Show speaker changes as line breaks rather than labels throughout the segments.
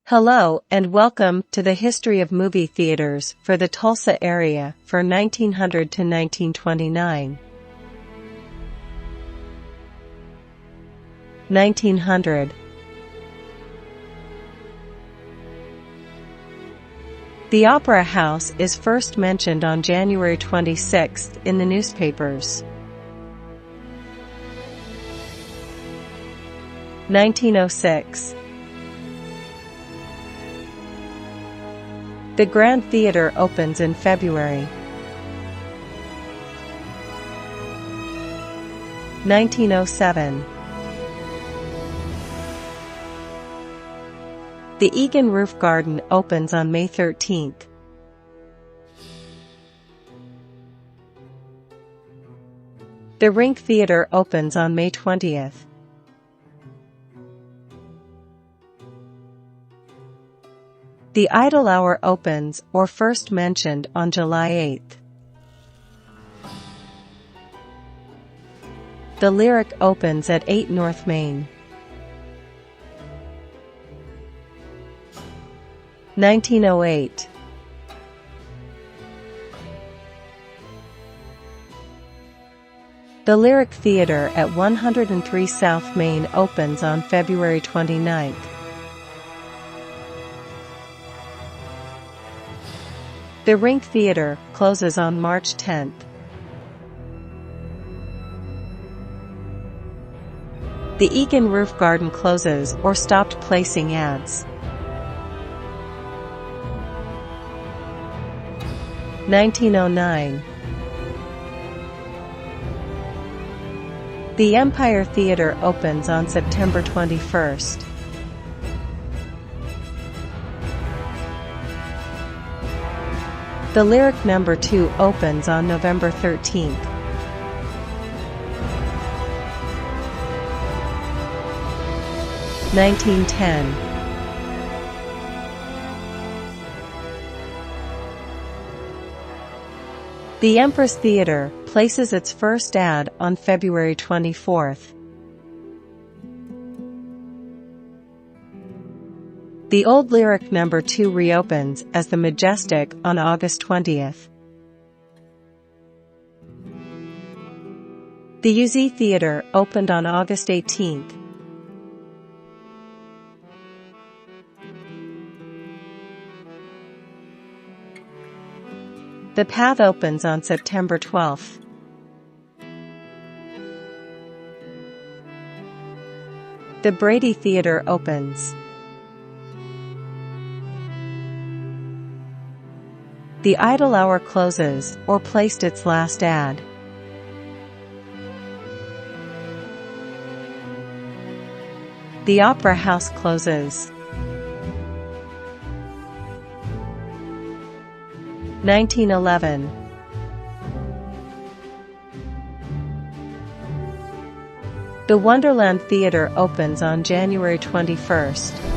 Hello and welcome to the history of movie theaters for the Tulsa area for 1900 to 1929. 1900. The Opera House is first mentioned on January 26 in the newspapers. 1906. The Grand Theater opens in February. 1907. The Egan Roof Garden opens on May 13th. The Rink Theater opens on May 20th. The Idle Hour opens or first mentioned on July 8th. The Lyric opens at 8 North Main. 1908. The Lyric Theater at 103 South Main opens on February 29th. The Rink Theater closes on March 10th. The Egan Roof Garden closes or stopped placing ads. 1909. The Empire Theater opens on September 21st. The Lyric No. 2 opens on November 13th. (1910). The Empress Theater places its first ad on February 24th. The Old Lyric No. 2 reopens as the Majestic on August 20th. The UZ Theater opened on August 18th. The Path opens on September 12th. The Brady Theater opens. The Idle Hour closes or placed its last ad. The Opera House closes. 1911. The Wonderland Theater opens on January 21st.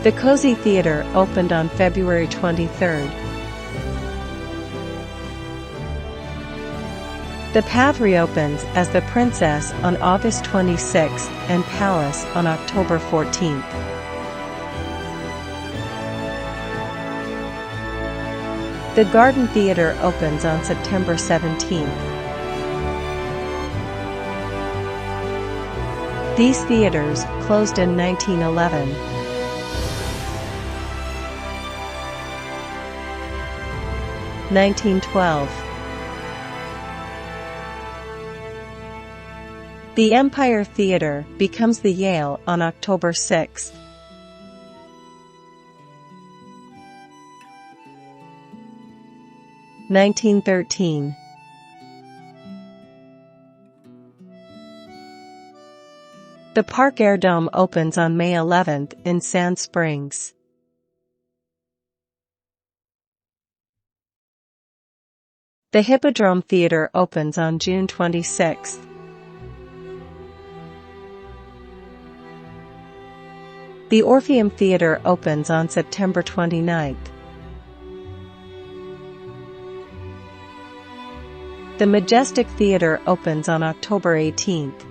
The Cozy Theater opened on February 23rd. The Path reopens as the Princess on August 26th and Palace on October 14th. The Garden Theater opens on September 17th. These theaters closed in 1911. 1912. The Empire Theater becomes the Yale on October 6th. (1913). The Park Air Dome opens on May 11th in Sand Springs. The Hippodrome Theater opens on June 26th. The Orpheum Theater opens on September 29th. The Majestic Theater opens on October 18th.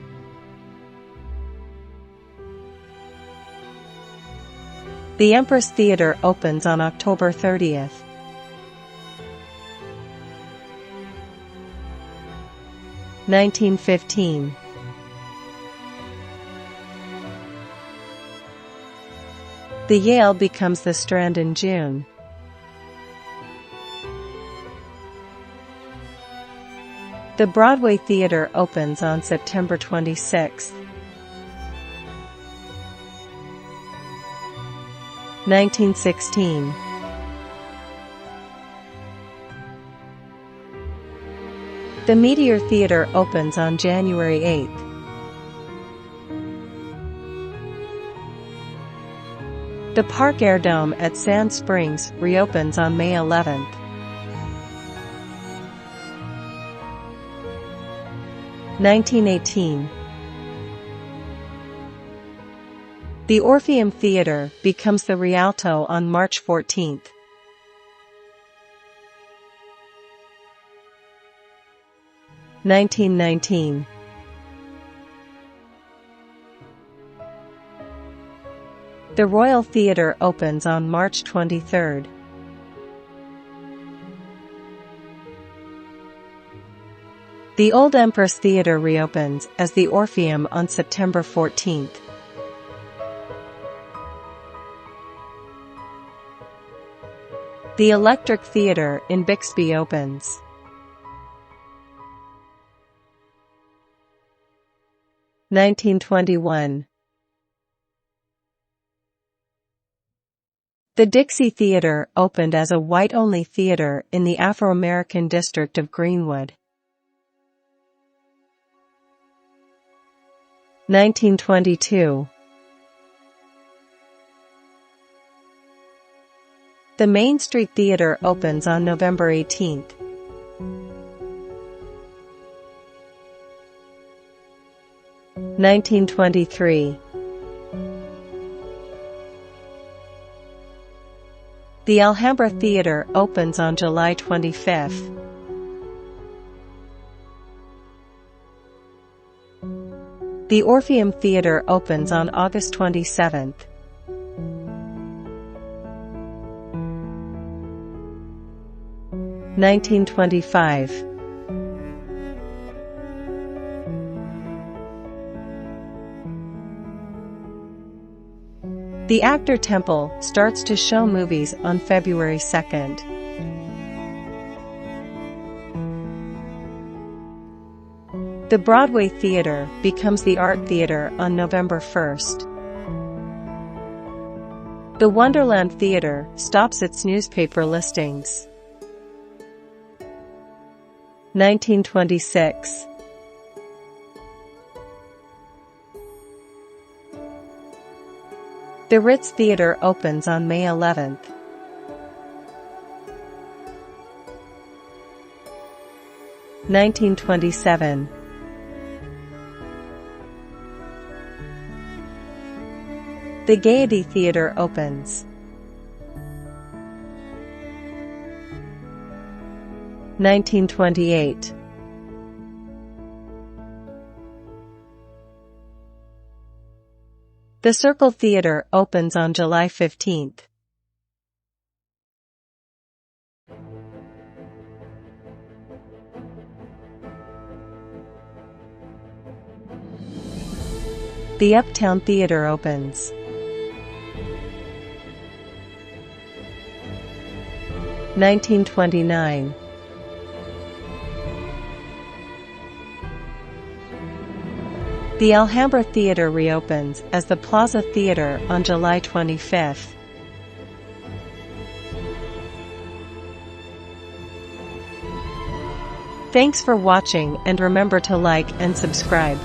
The Empress Theater opens on October 30th. (1915). The Yale becomes the Strand in June. The Broadway Theater opens on September 26. 1916. The Meteor Theater opens on January 8. The Park Air Dome at Sand Springs reopens on May 11. 1918. The Orpheum Theater becomes the Rialto on March 14. 1919. The Royal Theatre opens on March 23. The Old Empress Theatre reopens as the Orpheum on September 14. The Electric Theatre in Bixby opens. 1921. The Dixie Theatre opened as a white-only theatre in the Afro-American district of Greenwood. 1922. The Main Street Theatre opens on November 18. 1923. The Alhambra Theatre opens on July 25. The Orpheum Theatre opens on August 27. 1925. The Actor Temple starts to show movies on February 2. The Broadway Theatre becomes the Art Theatre on November 1. The Wonderland Theatre stops its newspaper listings. 1926. The Ritz Theatre opens on May 11. 1927. The Gaiety Theatre opens. 1928. The Circle Theatre opens on July 15. The Uptown Theatre opens. 1929. The Alhambra Theatre reopens as the Plaza Theatre on July 25. Thanks for watching, and remember to like and subscribe.